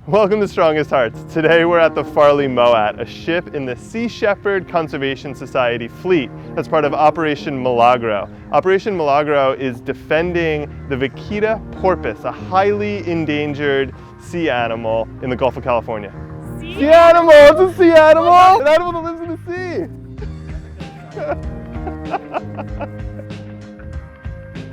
Welcome to Strongest Hearts. Today we're at the Farley Mowat, a ship in the Sea Shepherd Conservation Society fleet that's part of Operation Milagro. Operation Milagro is defending the vaquita porpoise, a highly endangered sea animal in the Gulf of California. Sea animal! It's a sea animal! An animal that lives in the sea!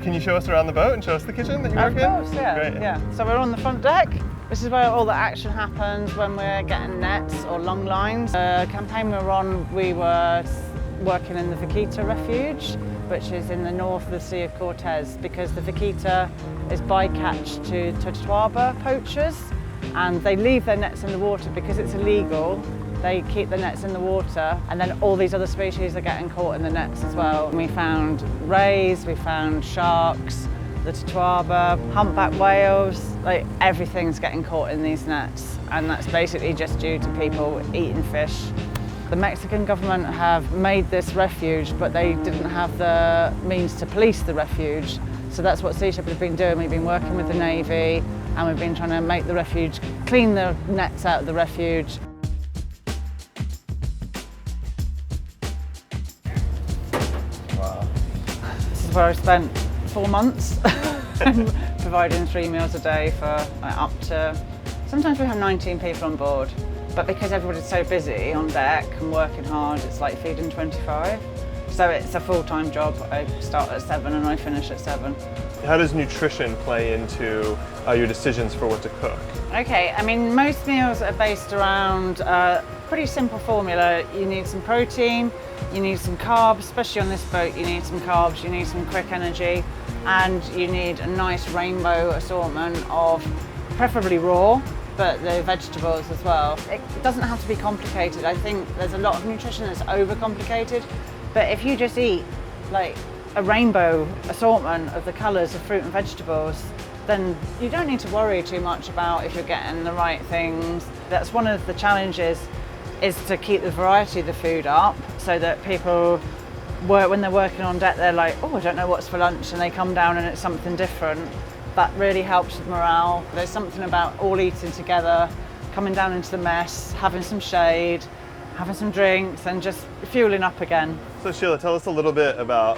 Can you show us around the boat and show us the kitchen that you work in? Of course, yeah. Great. Yeah. So we're on the front deck. This is where all the action happens when we're getting nets or long lines. The campaign we were on, we were working in the vaquita refuge, which is in the north of the Sea of Cortez, because the vaquita is bycatch to Totoaba poachers, and they leave their nets in the water because it's illegal. They keep the nets in the water, and then all these other species are getting caught in the nets as well. We found rays, we found sharks, the Totoaba, humpback whales, like everything's getting caught in these nets, and that's basically just due to people eating fish. The Mexican government have made this refuge, but they didn't have the means to police the refuge. So that's what Sea Shepherd have been doing. We've been working with the Navy, and we've been trying to make the refuge, clean the nets out of the refuge. Wow. This is where I spent 4 months providing 3 meals a day for up to, sometimes we have 19 people on board, but because everybody's so busy on deck and working hard, it's like feeding 25. So it's a full-time job. I start at 7 and I finish at 7. How does nutrition play into your decisions for what to cook? Okay, I mean, most meals are based around a pretty simple formula. You need some protein, you need some carbs, especially on this boat, you need some carbs, you need some quick energy, and you need a nice rainbow assortment of preferably raw, but the vegetables as well. It doesn't have to be complicated. I think there's a lot of nutrition that's overcomplicated, but if you just eat like a rainbow assortment of the colours of fruit and vegetables, then you don't need to worry too much about if you're getting the right things. That's one of the challenges, is to keep the variety of the food up so that people, when they're working on deck, they're like, oh, I don't know what's for lunch, and they come down and it's something different. That really helps with morale. There's something about all eating together, coming down into the mess, having some shade, having some drinks, and just fueling up again. So Sheila, tell us a little bit about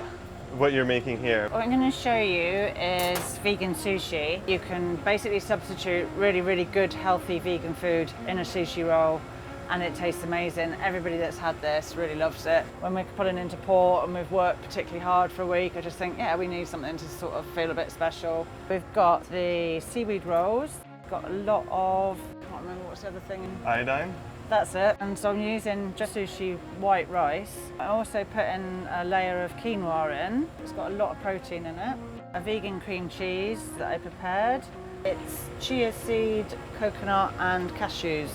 what you're making here. What I'm going to show you is vegan sushi. You can basically substitute really, really good, healthy vegan food in a sushi roll, and it tastes amazing. Everybody that's had this really loves it. When we're pulling into port and we've worked particularly hard for a week, I just think, yeah, we need something to sort of feel a bit special. We've got the seaweed rolls. We've got a lot of, I can't remember what's the other thing. Iodine? That's it. And so I'm using just sushi white rice. I also put in a layer of quinoa in. It's got a lot of protein in it. A vegan cream cheese that I prepared. It's chia seed, coconut and cashews.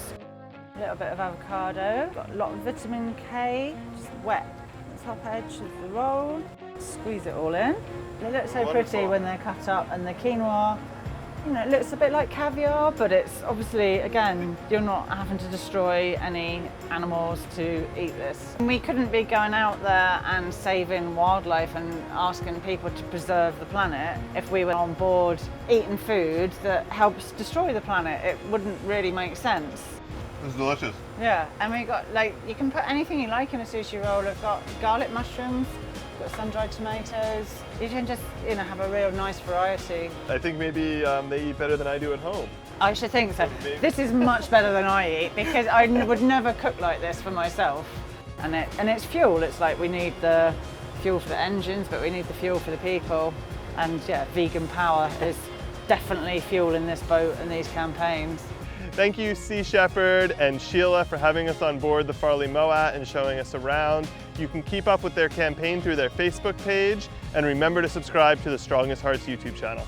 A little bit of avocado. Got a lot of vitamin K, just wet the top edge of the roll. Squeeze it all in. They look so pretty when they're cut up, and the quinoa, you know, it looks a bit like caviar, but it's obviously, again, you're not having to destroy any animals to eat this. We couldn't be going out there and saving wildlife and asking people to preserve the planet if we were on board eating food that helps destroy the planet. It wouldn't really make sense. It's delicious. Yeah, and we got, like, you can put anything you like in a sushi roll. I've got garlic mushrooms, got sun-dried tomatoes. You can just, you know, have a real nice variety. I think maybe they eat better than I do at home. I should think so. This is much better than I eat, because I would never cook like this for myself. And it's fuel. It's like we need the fuel for the engines, but we need the fuel for the people. And yeah, vegan power is definitely fueling this boat and these campaigns. Thank you, Sea Shepherd and Sheila, for having us on board the Farley Mowat and showing us around. You can keep up with their campaign through their Facebook page, and remember to subscribe to the Strongest Hearts YouTube channel.